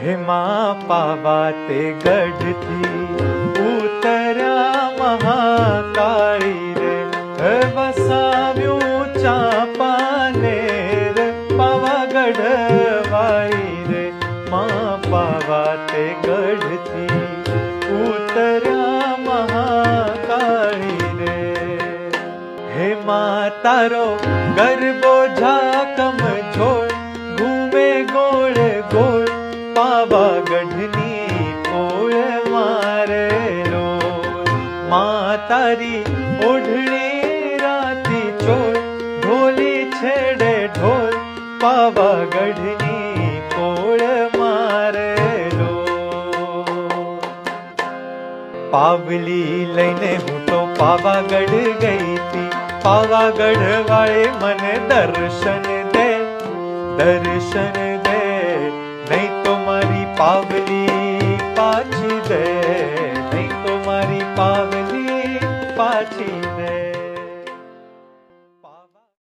हेमा पावाते गढ़थी उतर्या महाकाળી रे वसाव्યું ચાંપાનેર પાવાગઢ વાળી રે માં પાવાતે ગઢથી ઉતર્યા મહાકાળી રે हेमा તારો ગરબો ઝાકમ ઝોળ ઘૂમે ગોળ ગોળ પાવાગઢની પોળ મારે રોળ માં તારી ઓઢણી રાતી ચોળ ઢોલી છેડે ઢોલ પાવાગઢની પોળ મારે રોળ પાવલી લઈને હું તો પાવાગઢ ગઈ હતી પાવાગઢ વાળે મને દર્શન દે નહીં તો મારી પાવલી પાછી દે નહીં તો મારી પાવલી પાછી દે।